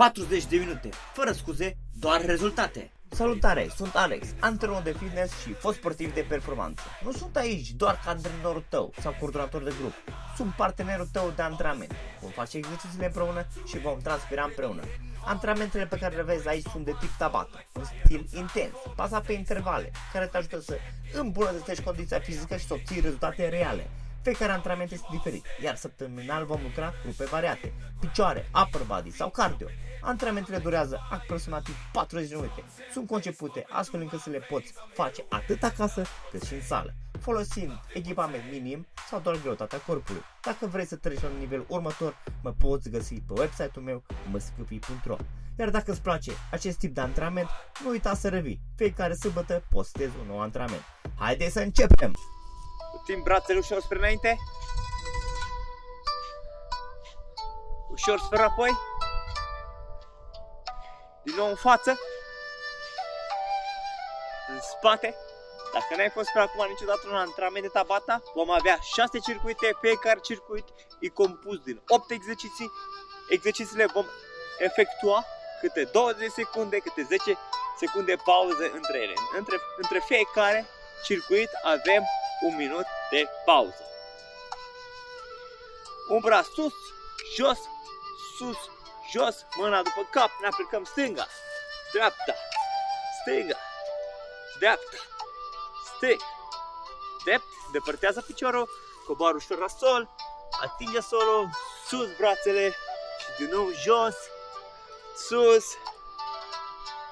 40 de minute, fără scuze, doar rezultate. Salutare, sunt Alex, antrenor de fitness și fost sportiv de performanță. Nu sunt aici doar ca antrenorul tău sau coordonator de grup. Sunt partenerul tău de antrenament. Vom face exercițiile împreună și vom transpira împreună. Antrenamentele pe care le vezi aici sunt de tip Tabata, un stil intens, bazat pe intervale, care te ajută să îmbunătățești condiția fizică și să obții rezultate reale. Fiecare antrenament este diferit, iar săptămânal vom lucra grupe variate, picioare, upper body sau cardio. Antrenamentele durează aproximativ 40 de minute. Sunt concepute astfel încât să le poți face atât acasă cât și în sală, folosind echipament minim sau doar greutatea corpului. Dacă vrei să treci la un nivel următor, mă poți găsi pe website-ul meu mscp.ro. Iar dacă îți place acest tip de antrenament, nu uita să revii. Fiecare sâmbătă postez un nou antrenament. Haideți să începem! Putem brațele ușor spre înainte. Ușor spre apoi. Din nou în față. În spate. Dacă n-ai fost până acum niciodată un antrenament de Tabata, vom avea 6 circuite. Fiecare circuit e compus din 8 exerciții. Exercițiile vom efectua câte 20 secunde, câte 10 secunde pauză între ele. Între fiecare circuit avem un minut de pauză. Un braț sus, jos, sus, jos, mâna după cap, ne aplicăm stânga, dreapta, stânga, dreapta, stâng, drept, depărtează piciorul, coboară ușor la sol, atinge solul, sus brațele și din nou jos, sus.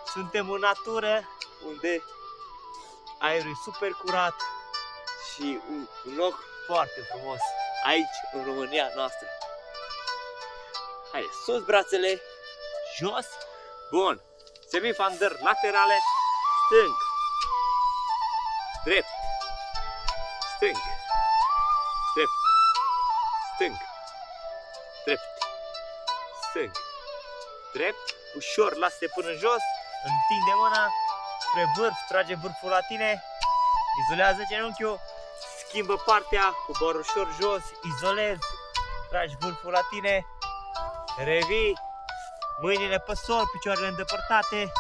Suntem în natură unde aerul e super curat și un loc foarte frumos aici în România noastră. Haide, sus brațele, jos, bun, semifandări laterale, stâng, drept, stâng, drept, stâng, drept, stâng, drept, ușor, lasă-te până în jos, întinde mâna spre vârf, trage vârful la tine, izolează genunchiul, schimbă partea, coboară ușor jos, izolezi, tragi vârful la tine, revii, mâinile pe sol, picioarele îndepărtate,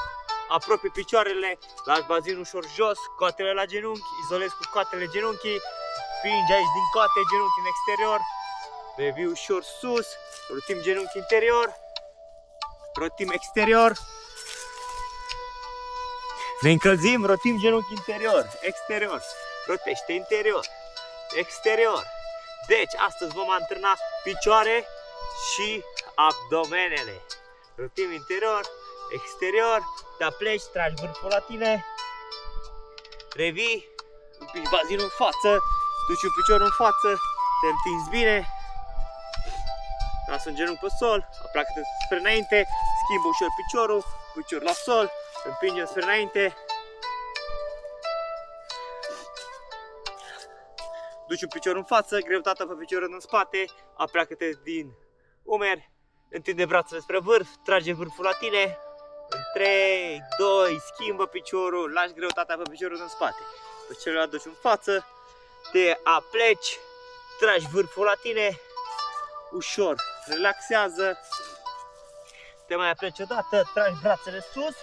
apropii picioarele, lași bazinul ușor jos, coatele la genunchi, izolezi cu coatele genunchii, pingi aici din coate, genunchi în exterior, revii ușor sus, rotim genunchi interior, rotim exterior, ne încălzim, rotim genunchi interior, exterior, rotește interior, exterior. Deci astăzi vom antrena picioare și abdomenele. Rotim interior, exterior, te apleci, tragi vârful la tine, revii, împingi bazinul în față, duci un picior în față, te întinzi bine, lasă un genunchi pe sol, aplacă-te spre înainte, schimbă ușor piciorul, picior la sol, împingem spre înainte, duci un picior în față, greutatea pe piciorul în spate, apleacă-te din umeri, întinde brațele spre vârf, trage vârful la tine, în 3, 2, schimbă piciorul, lași greutatea pe piciorul în spate, pe celălalt duci în față, te apleci, tragi vârful la tine, ușor, relaxează, te mai apleci odată, tragi brațele sus,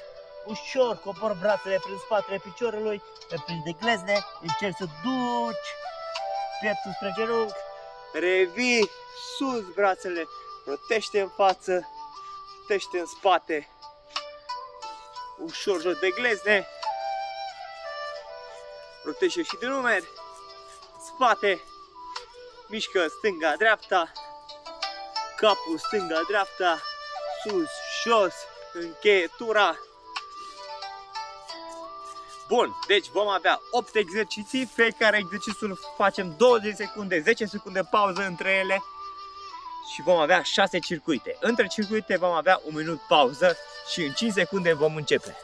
ușor cobor brațele prin spatele piciorului, te prinzi de glezne, încerci să duci pieptul spre genunchi, revii sus brațele, rotește în față, rotește în spate, ușor jos de glezne, rotește și din umeri, spate, mișcă stânga-dreapta, capul stânga-dreapta, sus, jos, încheietura. Bun, deci vom avea 8 exerciții, fiecare exercițiu îl facem 20 secunde, 10 secunde pauză între ele și vom avea 6 circuite. Între circuite vom avea un minut pauză și în 5 secunde vom începe.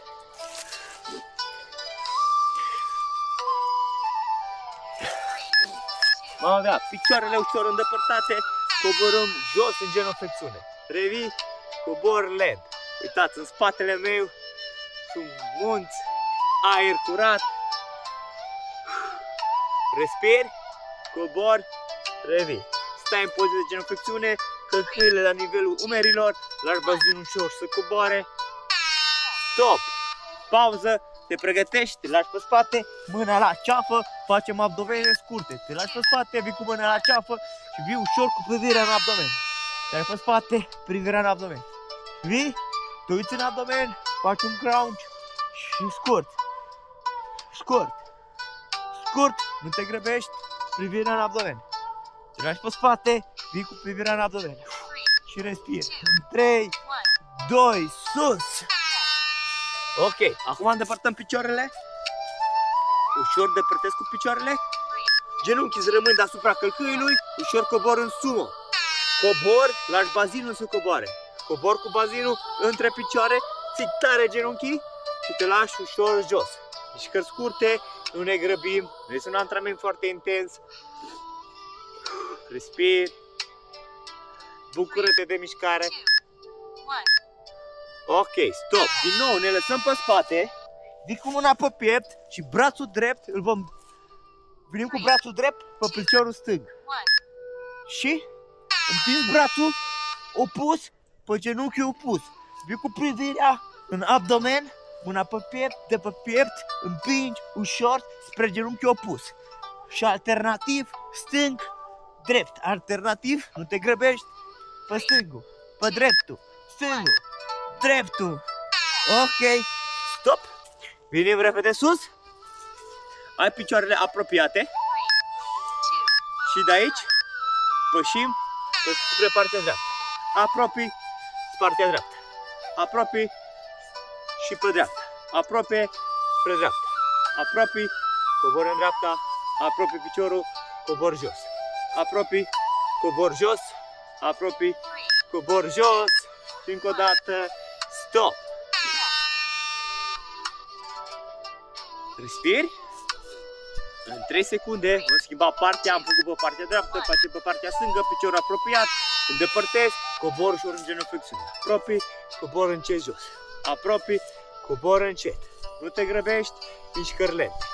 Vom avea picioarele ușor îndepărtate, coborâm jos în genoflexiune. Revii, cobor lent. Uitați, în spatele meu sunt munți, aer curat, respiri, cobori, revii. Stai în poziție de genuflexiune, călcâiele la nivelul umerilor, lași bazinul ușor să coboare. Stop! Pauză, te pregătești, te lași pe spate, Mâna la ceafă, facem abdomene scurte. Te lași pe spate, vii cu mâna la ceafă și vii ușor cu privirea în abdomen. Te lași pe spate, privirea în abdomen. Vii, te uiți în abdomen, faci un crunch și scurt. Scurt. Scurt, nu te grăbești, privirea în abdomen. Te lași pe spate, vii cu privirea în abdomen. Și respiri. În 3, 2, sus! Ok, acum îndepărtăm picioarele. Ușor depărtez cu picioarele. Genunchii rămân deasupra călcâiului. Ușor cobor în sumo. Cobor, lași bazinul să coboare. Cobor cu bazinul între picioare. Ții tare genunchii și te lași ușor jos. Mișcări scurte, nu ne grăbim. Nu este un antrenament foarte intens. Respiri. Bucură-te de mișcare. Ok, stop. Din nou ne lăsăm pe spate. Vii cu mâna pe piept și brațul drept îl vom... Venim cu brațul drept pe piciorul stâng. Și împingi brațul opus pe genunchiul opus. Vii cu privirea în abdomen, mâna pe piept, de pe piept, împingi ușor spre genunchiul opus. Și alternativ, stâng, drept. Alternativ, nu te grăbești, pe stângul, pe dreptul, stângul, dreptul. Ok, Stop. Venim repede sus. Ai picioarele apropiate. Și de aici pășim spre partea dreaptă. Apropii partea dreaptă. Apropii și pe dreapta. Apropie spre dreapta. Apropii, cobor în dreapta. Apropii piciorul, cobor jos. Apropii, cobor jos. Apropii, cobor jos. Și încă o dată. Stop. Respiri. În 3 secunde vom schimba partea, am făcut pe partea dreaptă, facem pe partea stângă, piciorul apropiat, îndepărtez, cobor ușor în genuflexiune. Apropii, cobor încet jos. Apropii, cobor încet. Nu te grăbești, mișcări lente.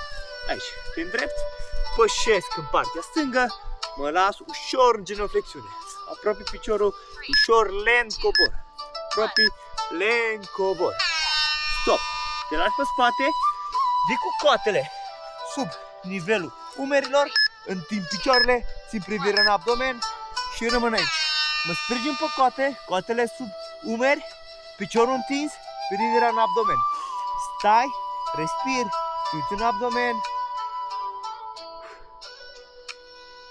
Aici, te îndrept, pășesc în partea stângă, mă las ușor în genuflexiune. Apropii piciorul, ușor, lent, cobor. Apropii, lent, cobor. Stop. Te lași pe spate. vii cu coatele sub nivelul umerilor, întind picioarele, țin privirea în abdomen și rămân aici. Mă sprijin pe coate, coatele sub umeri, piciorul întins, privirea în abdomen. Stai, respiri, uiți în abdomen.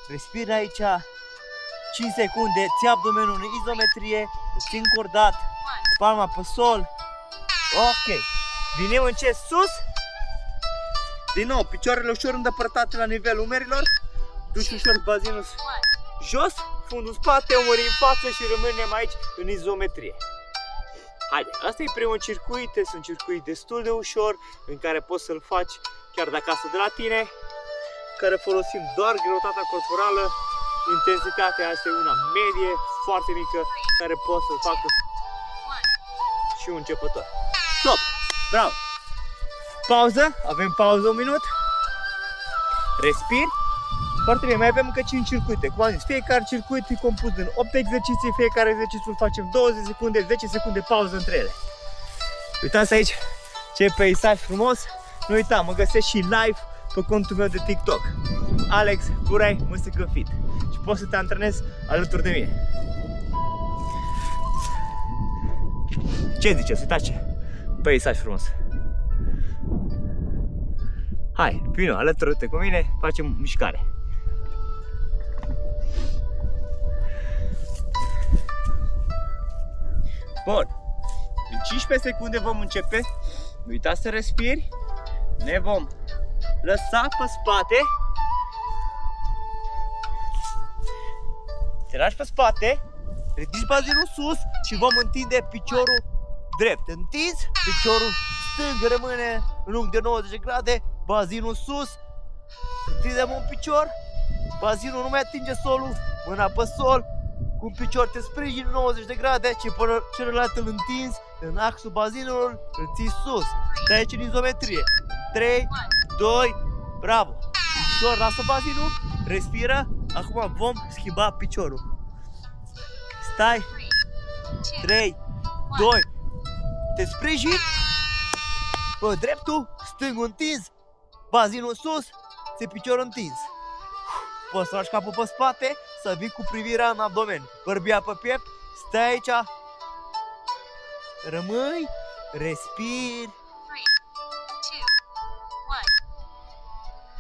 Respiri aici 5 secunde, ții abdomenul în izometrie, îl ții încordat, palma pe sol. Ok, venim încet sus. Din nou, picioarele ușor îndepărtate la nivelul umerilor. Duci ușor bazinul jos, fundul în spate, umerii în față și rămânem aici în izometrie. Haide, asta e primul circuit, este un circuit destul de ușor, în care poți să-l faci chiar de acasă de la tine, care folosim doar greutatea corporală. Intensitatea asta e una medie, foarte mică, care poate să-l facă și un începător. Stop! Bravo! Pauză, avem pauză 1 minut. Respiri. Foarte bine, mai avem încă 5 circuite. Cum am zis, fiecare circuit e compus din 8 exerciții, fiecare exercițiu îl facem 20 secunde, 10 secunde pauză între ele. Uitați aici ce peisaj frumos. Nu uita, mă găsești și live pe contul meu de TikTok, Alex Burai Mâsâcă Fit, și poți să te antrenezi alături de mine. Ce ziceți? Uitați ce peisaj frumos. Hai, vino, alături-te cu mine, facem mișcare. Bun, în 15 secunde vom începe. Nu uita să respiri. Ne vom lăsa pe spate. Te lași pe spate, ridici bazinul sus și vom întinde piciorul drept. Întins, piciorul stâng rămâne în unghi de 90 de grade, bazinul sus. Întindem un picior, bazinul nu mai atinge solul, mâna pe sol. Cu un picior te sprijini 90 de grade, celălalt îl întinzi în axul bazinului, îl ții sus. De aici în izometrie. 3, 2, bravo! Ușor, lasă bazinul, respiră. Acum vom schimba piciorul. Stai. 3, 2. Te sprijini pe dreptul, stângul întins, bazinul sus, ți piciorul întins. Poți să lași capul pe spate, să vii cu privirea în abdomen. Bărbia pe piept, stai aici. Rămâi, respiri. 3, 2,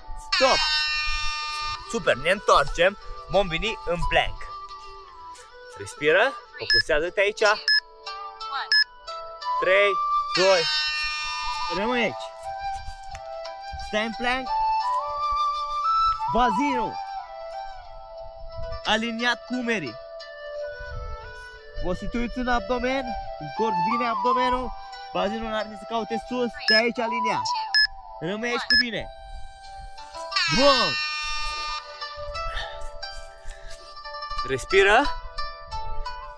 1. Stop! Super, ne întoarcem. Vom veni în plank. Respiră, focusează-te aici. 2, 1. 3, 2. Rămâi aici. Stai în plank. Bazinul aliniat cu umerii. O să te uiți în abdomen, încorci bine abdomenul, bazinul n-ar trebui să caute sus, stai aici aliniat. 2, Rămâi aici cu mine. Bun! Respiră.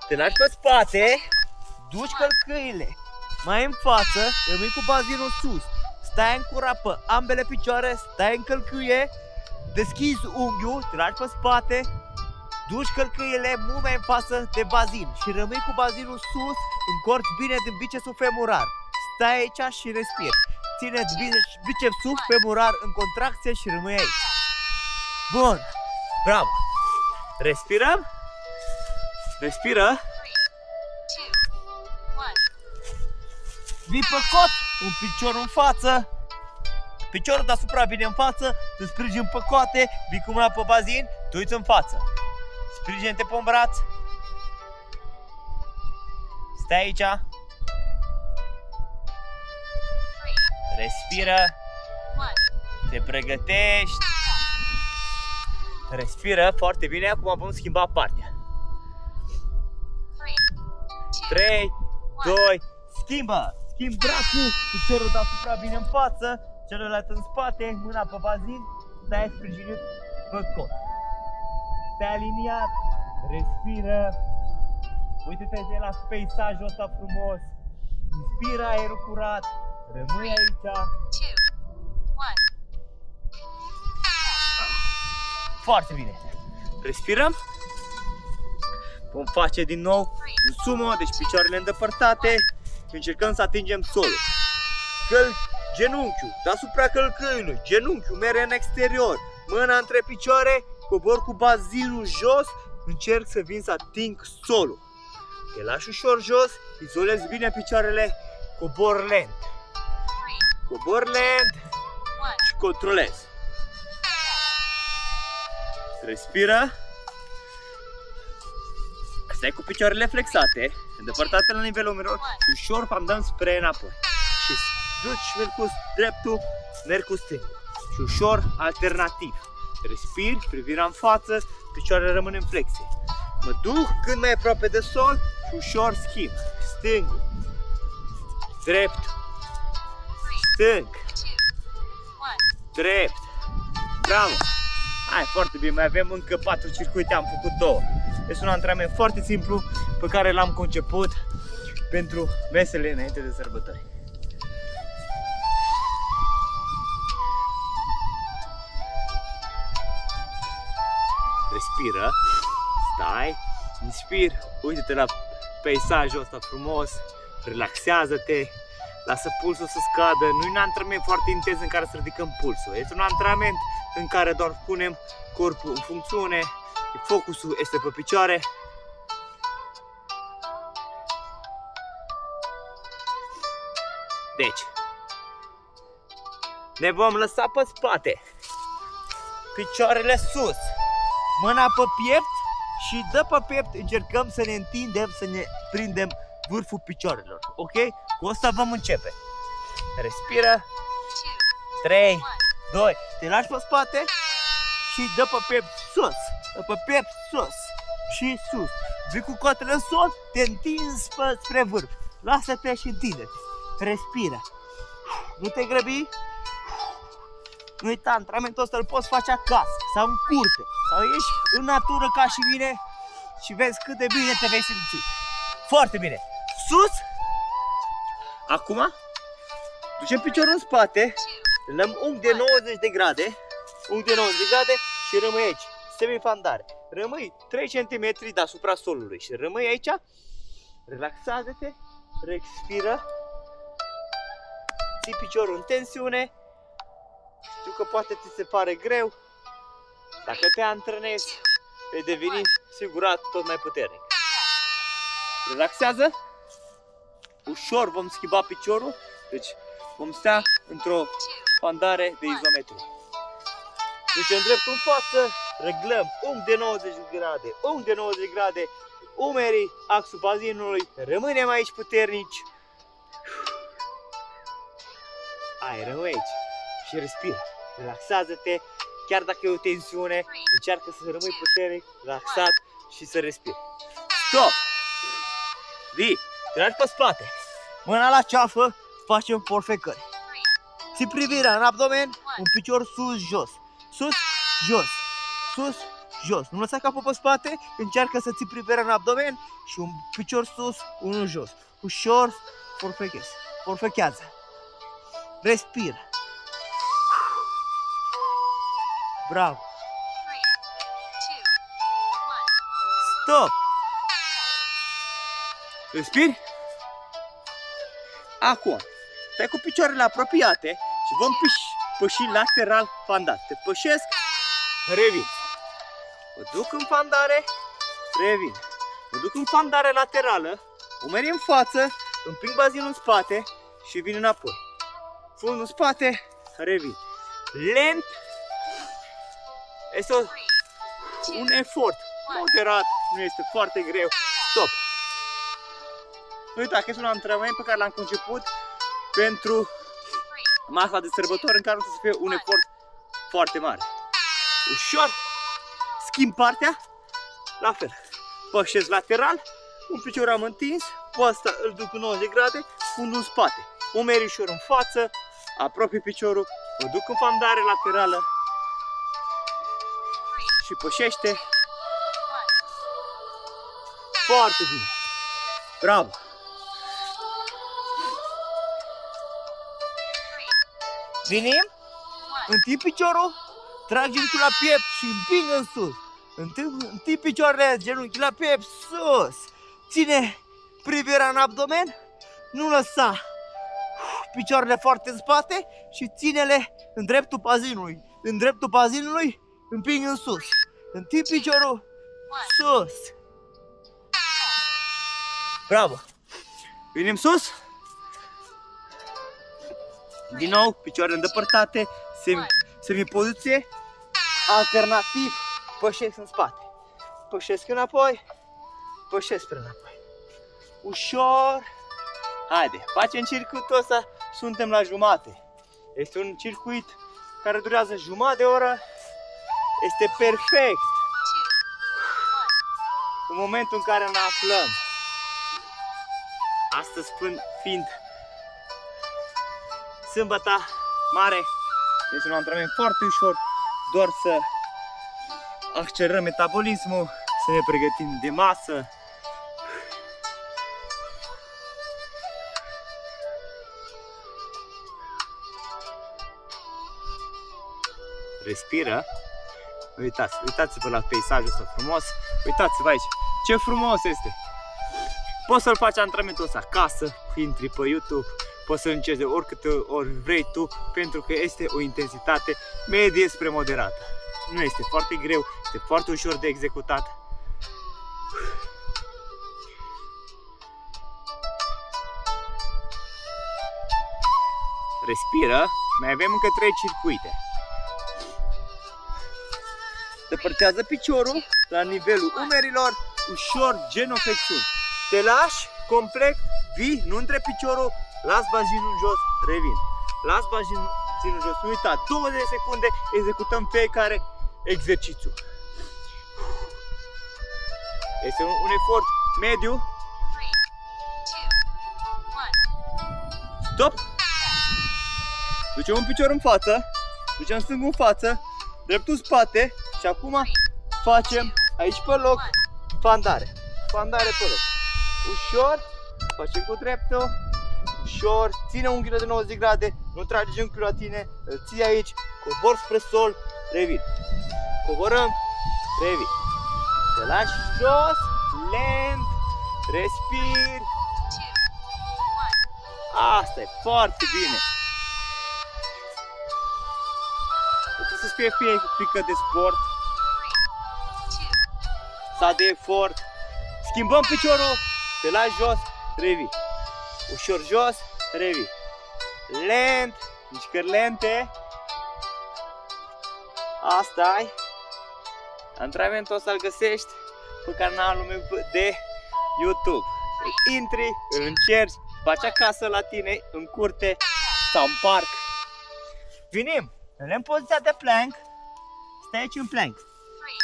Te lași pe spate, duci călcâile mai în față, rămâi cu bazinul sus. Stai încurat pe ambele picioare, stai în călcâie, deschizi unghiul, te lași pe spate, duci călcâiele mult mai în față de bazin și rămâi cu bazinul sus, încorci bine din bicepsul femorar. Stai aici și respiri. Ține-ți bicepsul femorar în contracție și rămâi aici. Bun! Bravo! Respirăm. Respiră. 3, 2, 1. Vii pe cot, un picior în față, piciorul deasupra vine în față, te sprijini pe coate, vii cu mâna pe bazin, te uiți în față. Sprijine-te pe un braț. Stai aici. 3, Respiră. 1. Te pregătești. Respiră foarte bine, acum vom schimba partea. 3, 2, 3, 2, schimbă! Schimb brațul, piciorul deasupra vine în față, celălalt în spate, mâna pe bazin, stai sprijinit pe cot. Stai aliniat, respiră, uite-te la peisajul ăsta frumos, inspiră aerul curat, rămâi aici. 2, 1. Foarte bine. Respirăm. Vom face din nou un sumo, deci picioarele îndepărtate. Încercăm să atingem solul. Genunchiul deasupra călcâiului, genunchiul merge în exterior, mâna între picioare, cobor cu bazinul jos, încerc să vin să ating solul. Te lași ușor jos, izolezi bine picioarele, cobor lent. 3, Cobor lent 1. și controlezi. Respiră. Stai cu picioarele flexate, îndepărtate la nivelul umerilor și ușor pandăm spre înapoi. Și duci, mergi cu dreptul, mergi cu stângul. Și ușor alternativ. Respiri, privirea în față, picioarele rămân în flexie. Mă duc cât mai aproape de sol și ușor schimb. Stângul, drept, stâng, 2, 1. drept. Bravo! Hai, foarte bine, mai avem încă 4 circuite, am făcut 2. Este un antrenament foarte simplu pe care l-am conceput pentru mesele înainte de sărbători. Respiră, stai, inspir, uite-te la peisajul ăsta frumos, relaxează-te, lasă pulsul să scadă. Nu e un antrenament foarte intens în care să ridicăm pulsul, este un antrenament în care doar punem corpul în funcțiune, focusul este pe picioare. Deci, ne vom lăsa pe spate, picioarele sus, mâna pe piept și de pe piept încercăm să ne întindem, să ne prindem vârful picioarelor, ok? Cu asta vom începe. Respiră, 3, 2, te lași pe spate și dă pe piept sus, dă pe piept sus și sus. Vii cu coatele în sol, te întinzi spre vârf, lasă-te și întinde-te. Respiră, nu te grăbi. Nu uita, antrenamentul ăsta îl poți face acasă sau în curte sau ieși în natură ca și mine și vezi cât de bine te vei simți. Foarte bine. Sus. Acum ducem piciorul în spate, dăm unghi de 90 de grade, unghi de 90 de grade și rămâi aici, semifandare. Rămâi 3 cm deasupra solului și rămâi aici, relaxează-te Respiră. Ții piciorul în tensiune. Știu că poate ți se pare greu. Dacă te antrenezi, vei deveni sigurat tot mai puternic. Relaxează. Ușor vom schimba piciorul. Deci vom sta într-o fandare de izometrie. Ducem drept în față, reglăm unghi de 90 de grade, unghi de 90 de grade, umerii, axul bazinului, rămânem aici puternici. Ai, rămâi aici și respiră, relaxează-te, chiar dacă e o tensiune, încearcă să rămâi puternic, relaxat și să respiri. Stop! Vii, tragi pe spate, mâna la ceafă, facem porfecări. Ții privirea în abdomen, un picior sus, jos. Sus, jos, sus, jos. Nu lăsa capul pe spate, încearcă să ții privirea în abdomen și un picior sus, unul jos. Ușor, porfechează. Respiră. Bravo. Stop. Respiri. Acum, stai cu picioarele apropiate și vom păși lateral fandat. Te pășesc, revin. Mă duc în fandare, revin. Mă duc în fandare laterală, umerii în față, împing bazinul în spate și vin înapoi. Fundul în spate, revin. Lent. Este un efort moderat, nu este foarte greu. Stop. Nu uita că este un antrenament pe care l-am conceput pentru masa de sărbători în care o să fie un efort foarte mare. Ușor, schimb partea, la fel. Pășesc lateral, un picior am întins, pe ăsta îl duc cu 90 de grade, fundul în spate. Umerii ușor în față, apropii piciorul, mă duc în fandare laterală și pășește. Foarte bine. Bravo. Venim, întind piciorul, trag genunchiul la piept și împing în sus. Întind picioarele, genunchiul la piept, sus. Ține privirea în abdomen, nu lăsa picioarele foarte în spate și ține-le în dreptul bazinului. În dreptul bazinului, împing în sus. Întind piciorul, sus. Bravo. Venim sus. Din nou, picioarele îndepărtate, semipoziție, alternativ, pășesc în spate. Pășesc înapoi, pășesc spre înapoi. Ușor. Haide, facem circuitul ăsta, suntem la jumate. Este un circuit care durează jumătate de oră. Este perfect în momentul în care ne aflăm. Astăzi fiind sâmbăta mare, este un antrenament foarte ușor, doar să accelerăm metabolismul, să ne pregătim de masă. Respiră. Uitați-vă la peisajul ăsta frumos. Uitați-vă aici. Ce frumos este! Poți să-l faci antrenamentul ăsta acasă, intri pe YouTube, poți să-l încerci de oricâte ori vrei tu, pentru că este o intensitate medie spre moderată. Nu este foarte greu, este foarte ușor de executat. Respiră, mai avem încă 3 circuite. Depărtează piciorul la nivelul umerilor, ușor genoflexiuni. Te lași complet, vii, nu între piciorul, las bazinul jos, revin. Las bazinul jos, nu uita, 20 de secunde executăm fiecare exercițiu. Este un efort mediu. Stop! Ducem un picior în față, ducem stângul în față, dreptul în spate și acum facem aici pe loc fandare. Fandare pe loc. Ușor, facem cu dreptul, ușor, ține unghiile de 90 de grade, nu trage genunchiul la tine, îl ții aici, cobor spre sol, revin. Coborăm, revin. Te lași jos, lent, respiri Asta e foarte bine. Trebuie să-ți fie frică de sport sau de efort. Schimbăm piciorul, te lași jos, revii. Ușor jos, revii. Lent, mișcări lente. Asta-i. Antrenamentul ăsta îl găsești pe canalul meu de YouTube. Intri, îl încerci, faci acasă la tine, în curte sau în parc. Venim, în poziția de plank. Stai aici în plank.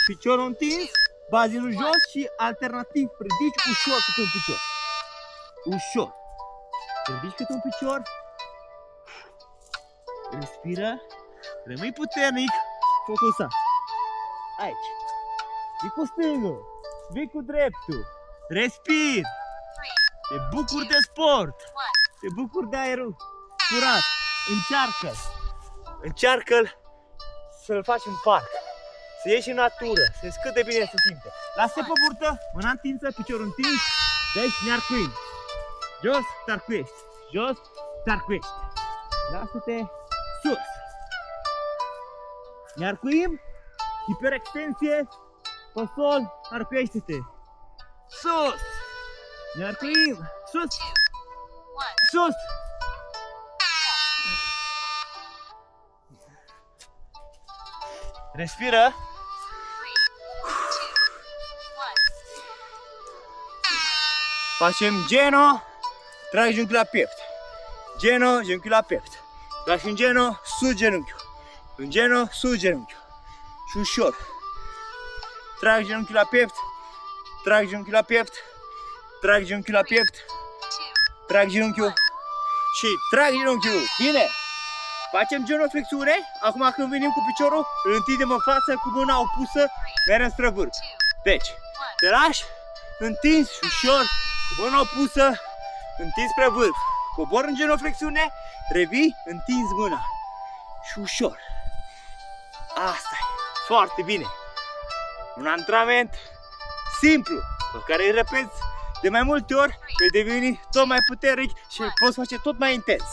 Piciorul întins, bazinul jos și alternativ ridici ușor câte un picior. Ușor. Ridici câte un picior. Respiră. Rămâi puternic. Focusat. Aici. Vii cu stângul. Vii cu dreptul. Respir. Te bucuri de sport. Te bucuri de aerul curat. Încearcă-l. Încearcă-l să-l faci în parc. Să ieși în natură. Să vezi cât de bine se simte. Lasă-te pe burtă. Mâna întinsă. Piciorul întins. Deci ne-arcuim. Jos, tarcuiești. Jos, tarcuiești. Lasă-te sus. Ne arcuim. Hiperextensie. Pe sol, arcuiește-te. Sus. Ne arcuim. Sus. Sus. Respiră. Facem geno, tragi genunchiul la piept. Geno, genunchiul la piept. Tragi în geno, sus genunchiul. În geno, sus genunchiul. Și ușor. Tragi genunchiul la piept. Tragi genunchiul la piept. Tragi genunchiul la piept. Tragi genunchiul. Și tragi genunchiul. Bine! Facem genoflexiune. Acum când venim cu piciorul, îl întindem în față cu mâna opusă, mergem spre vârf. Deci, te lași, întins și ușor, cu mâna opusă, întins spre vârf. Cobor în genoflexiune, revii, întins mâna. Și ușor. Asta e. Foarte bine. Un antrenament simplu, pe care îl repeți de mai multe ori, vei deveni tot mai puternic și îl poți face tot mai intens.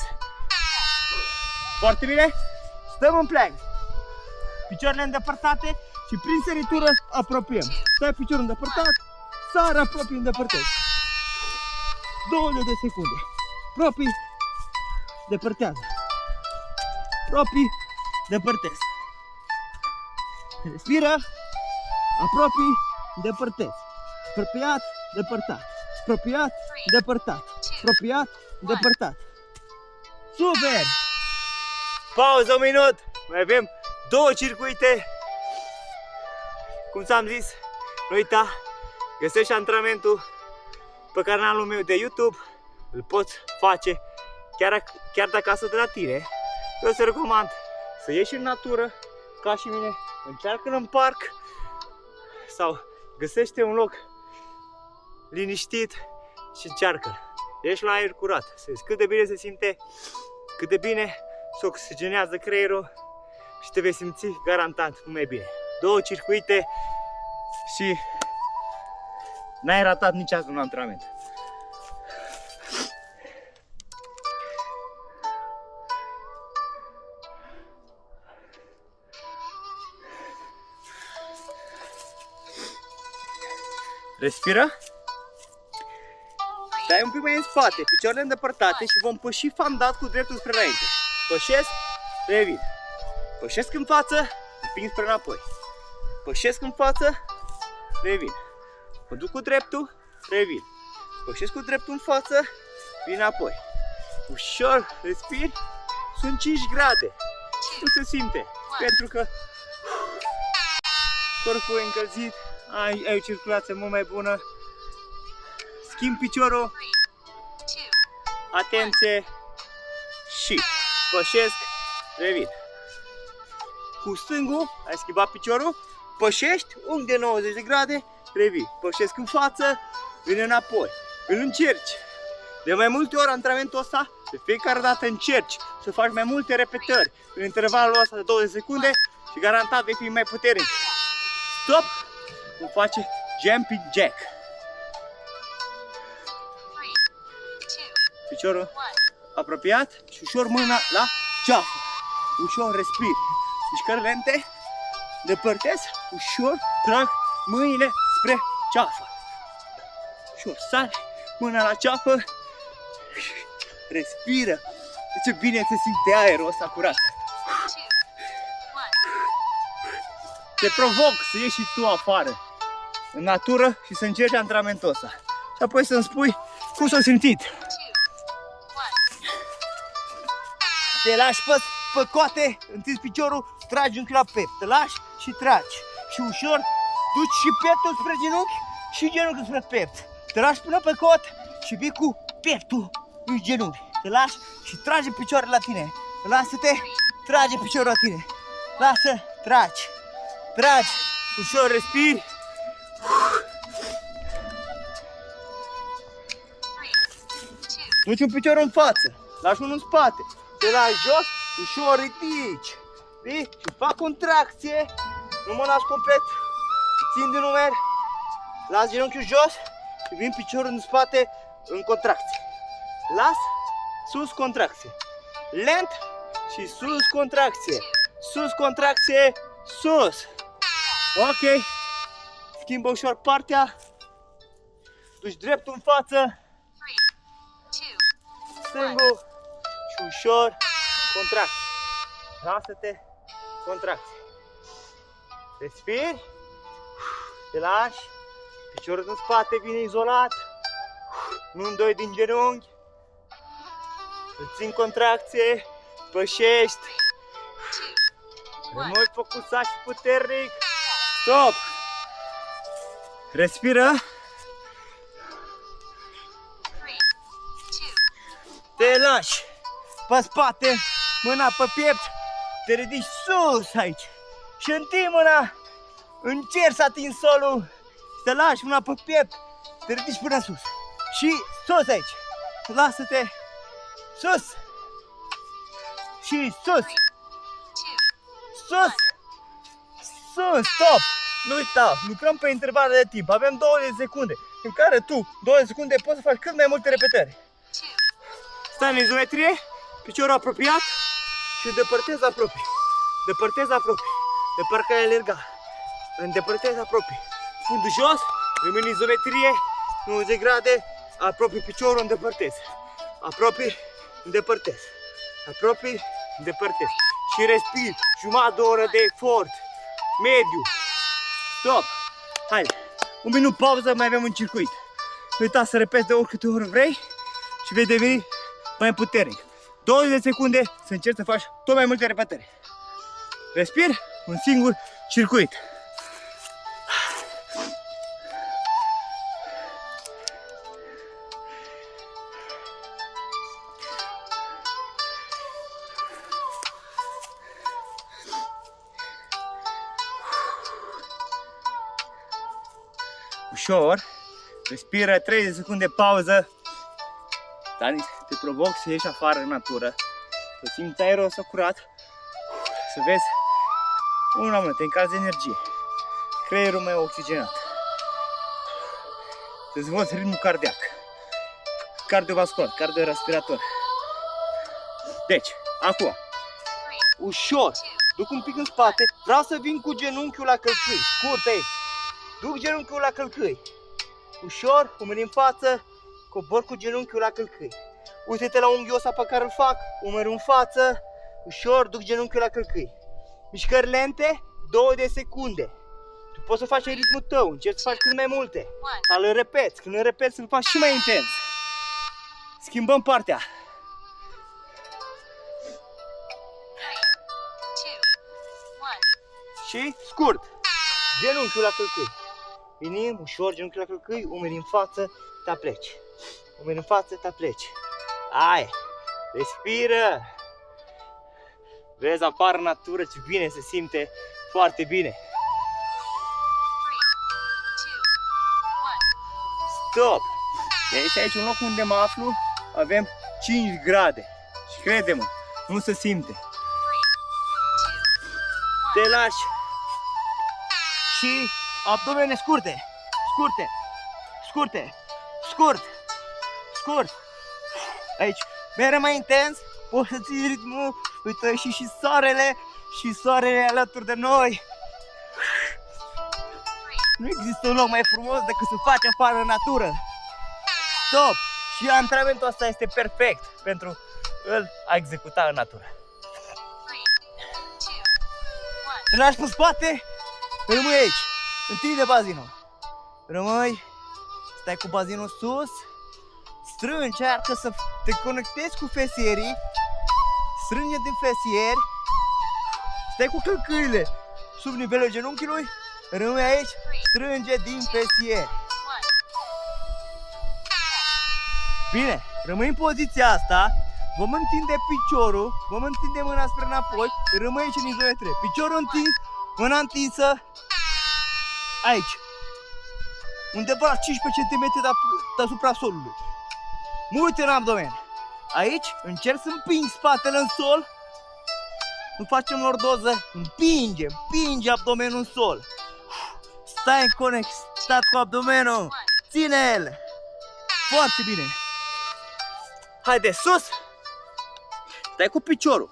Foarte bine? Stăm în plank. Picioarele îndepărtate și prin săritură apropiem. Stai piciorul îndepărtat, sar, apropii, îndepărtezi. 20 de secunde. Apropii, depărtează. Apropii, depărtezi. Respiră, apropii, depărtezi. Apropiat, depărtat. Apropiat, depărtat. Apropiat, depărtat. Super! Pauză, un minut! Mai avem 2 circuite. Cum ți-am zis, nu uita, găsești antrenamentul pe canalul meu de YouTube. Îl poți face chiar de acasă de la tine. Eu îți recomand să ieși în natură, ca și mine. Încearcă-l în parc sau găsește un loc liniștit și încearcă-l. Ieși la aer curat, să vezi cât de bine se simte, cât de bine se oxigenează creierul și te vei simți garantat mai bine. 2 circuite și n-ai ratat niciodată un antrenament. Respiră. Stai un pic mai în spate, picioarele îndepărtate și vom păși fandat cu dreptul spre înainte. Pășesc, revin. Pășesc în față, împing spre înapoi. Pășesc în față, revin. Mă duc cu dreptul, revin. Pășesc cu dreptul în față, vin înapoi. Ușor, respiri. Sunt 5 grade. Nu se simte, pentru că corpul e încălzit, ai o circulație mult mai bună. Schimb piciorul. Atenție. Și pășesc, revin. Cu stângul, ai schimbat piciorul, pășești, unghi de 90 de grade, revii. Pășesc în față, vin înapoi. Îl încerci. De mai multe ori antrenamentul ăsta, de fiecare dată încerci să faci mai multe repetări în intervalul ăsta de 20 de secunde și garantat vei fi mai puternic. Stop! Cum face jumping jack. Piciorul apropiat și ușor mâna la ceafă. Ușor respir. Mișcări lente, depărtez, ușor trag mâinile spre ceafă. Ușor sari, mâna la ceafă, respiră. Ce bine se simte aerul ăsta curat. Te provoc să ieși și tu afară, în natură, și să încerci antrenamentul ăsta. Și apoi să-mi spui cum s-a simțit. Te lași pe coate, întinzi piciorul, tragi unchiul la piept. Te lași și tragi. Și ușor duci și pieptul spre genunchi și genunchiul spre piept. Te lași până pe cot și vii cu pieptul în genunchi. Te lași și trage picioarele la tine. Lasă-te, trage piciorul la tine. Lasă, tragi. Tragi. Ușor respiri. Duci un picior în față, lași unul în spate. Te lași jos, ușor ridici. Vii și fac contracție. Nu mă lași complet. Țin din numeri. Las genunchiul jos și vin piciorul în spate în contracție. Las, sus, contracție. Lent și sus, contracție. Sus, contracție, sus. Ok. Schimbă ușor partea. Duci dreptul în față. Stângul și ușor contracție. Lasă-te, contracție. Respiri. Te lași. Piciorul în spate vine izolat. Nu îndoi din genunchi. Îl țin contracție. Pășești. Rămâi focusat și puternic. Stop. Respiră. Te lași pe spate, mâna pe piept, te ridici sus aici și întind mâna, încerci să atingi solul, te lași mâna pe piept, te ridici până sus și sus aici, lasă-te, sus și sus, sus, sus, stop, nu uita, lucrăm pe intervale de timp, avem 20 de secunde în care tu, 20 de secunde, poți să faci cât mai multe repetări. Stai în izometrie, piciorul apropiat și îndepărtez apropii. Depărtez apropii. De parcă ai alerga. Îndepărtez apropii. Fundul jos, rămâi în izometrie, 90 grade, apropii piciorul, îndepărtez. Apropii, îndepărtez. Apropii, îndepărtez. Și respiri, jumătate de oră de efort. Mediu. Stop. Hai, un minut pauză, mai avem un circuit. Nu uita să repezi de oricâte ori vrei și vei deveni mai puternic. 20 de secunde să încerci să faci tot mai multe repetări. Respir, un singur circuit. Ușor, respiră, 30 de secunde pauză. Dar te provoc să ieși afară în natură, să simți aerul ăsta curat, să vezi, una mână, te încalzi de energie, creierul mai oxigenat, dezvolți ritmul cardiac, cardiovascular, cardiorespirator. Deci, acum, ușor, duc un pic în spate, vreau să vin cu genunchiul la călcâi, scurt aici, duc genunchiul la călcâi, ușor, umeri în față, cobor cu genunchiul la călcâi. Uite-te la unghiul ăsta pe care îl fac, umărul în față, ușor, duc genunchiul la călcâi. Mișcări lente, 2 de secunde. Tu poți să faci în ritmul tău, încerci să faci cât mai multe. Dar îl repeți, când îl repeți, îl faci și mai intens. Schimbăm partea. Și scurt, genunchiul la călcâi. Venim, ușor, genunchiul la călcâi, umeri în față, te apleci. Umeri în față, te apleci. Ai, respiră. Vezi, apar în natură, ce bine se simte, foarte bine. Stop! Deci aici, un loc unde mă aflu, avem 5 grade. Și crede-mă, nu se simte. Te lași. Și abdomene scurte, scurte, scurte, scurt, scurt. Aici Mere mai intens, poți să ții ritmul, uite și soarele alături de noi. Nu există un loc mai frumos decât să faci afară în natură. Stop! Și antrenamentul ăsta este perfect pentru a executa în natură. 3, 2, 1. Tragi pe spate, rămâi aici, întinde bazinul. Rămâi, stai cu bazinul sus, strângi, încearcă să te conectezi cu fesierii, strânge din fesieri, stai cu călcâile sub nivelul genunchiului, rămâi aici, strânge din fesieri. 1. Bine, rămâi în poziția asta, vom întinde piciorul, vom întinde mâna spre înapoi, rămâi aici în izometre. Piciorul întins, mâna întinsă, aici, undeva la 15 cm deasupra solului. Mă uit în abdomen. Aici încerc să împing spatele în sol, nu facem lordoză, împinge abdomenul în sol. Stai în conectat cu abdomenul, ține-l, foarte bine. Haide, sus! Stai cu piciorul.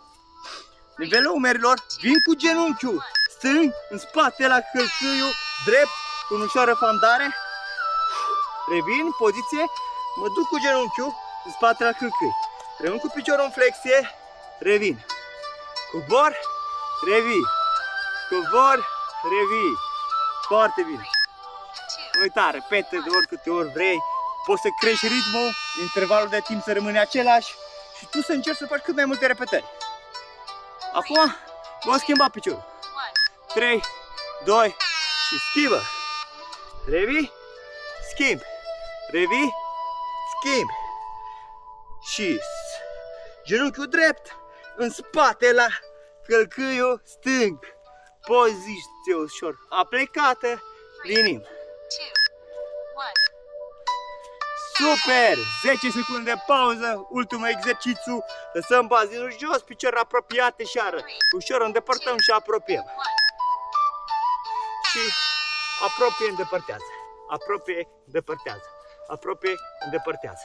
Nivelul umerilor, vin cu genunchiul stâng în spate la călcâiul drept, cu ușoară fandare. Revin în poziție, mă duc cu genunchiul în spate la călcâi. Rămân cu piciorul în flexie, revin. Cobor, revii. Cobor, revii. Foarte bine. Uita, repetă de oricâte ori vrei. Poți să crești ritmul, intervalul de timp să rămâne același și tu să încerci să faci cât mai multe repetări. Acum vom schimba piciorul. 3, 2 și schimbă. Revii, schimb. Revii, schimb. Și genunchiul drept în spate la călcâiul stâng. Poziție ușor aplecată, venim. 2, 1. Super! 10 secunde de pauză, ultimul exercițiu. Lăsăm bazinul jos, picioare apropiate și arăt. Ușor îndepărtăm și apropiem. Și apropie, îndepărtează. Apropie, îndepărtează. Apropie, îndepărtează.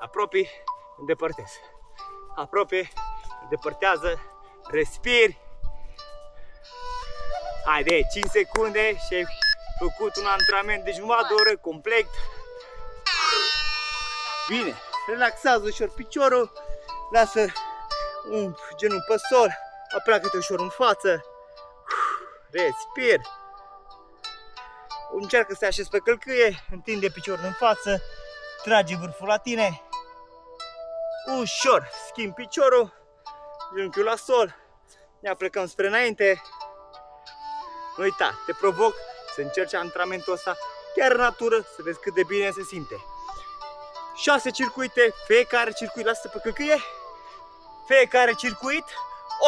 Apropie, îndepărtează. Apropie, îndepărtează. Respiri. Haide, 5 secunde și ai făcut un antrenament de jumătate de oră complet. Bine, relaxează ușor piciorul, lasă un genunchi pe sol, apleacă-te ușor în față, respir, încearcă să te așezi pe călcâie, întinde piciorul în față, trage vârful la tine, ușor, schimbi piciorul, genunchiul la sol, ne aplecăm spre înainte. Nu uita, te provoc să încerci antrenamentul ăsta chiar în natură, să vezi cât de bine se simte. 6 circuite, fiecare circuit lasă pe călcâie, fiecare circuit,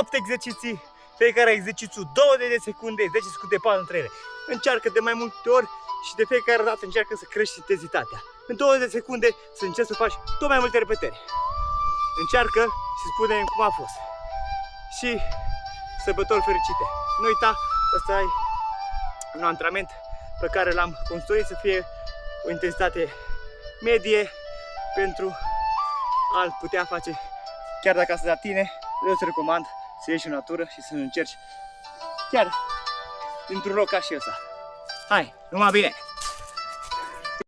8 exerciții, fiecare exercițiu 20 de secunde, 10 secunde pauză între ele. Încearcă de mai multe ori și de fiecare dată încearcă să crești intensitatea. În 20 de secunde să încerci să faci tot mai multe repetări. Încearcă și spune cum a fost. Și sărbători fericite. Nu uita, ăsta e un antrenament pe care l-am construit să fie o intensitate medie pentru a-l putea face chiar dacă asta de la tine. Eu îți recomand să ieși în natură și să încerci chiar dintr-un loc ca și ăsta. Hai, numai bine!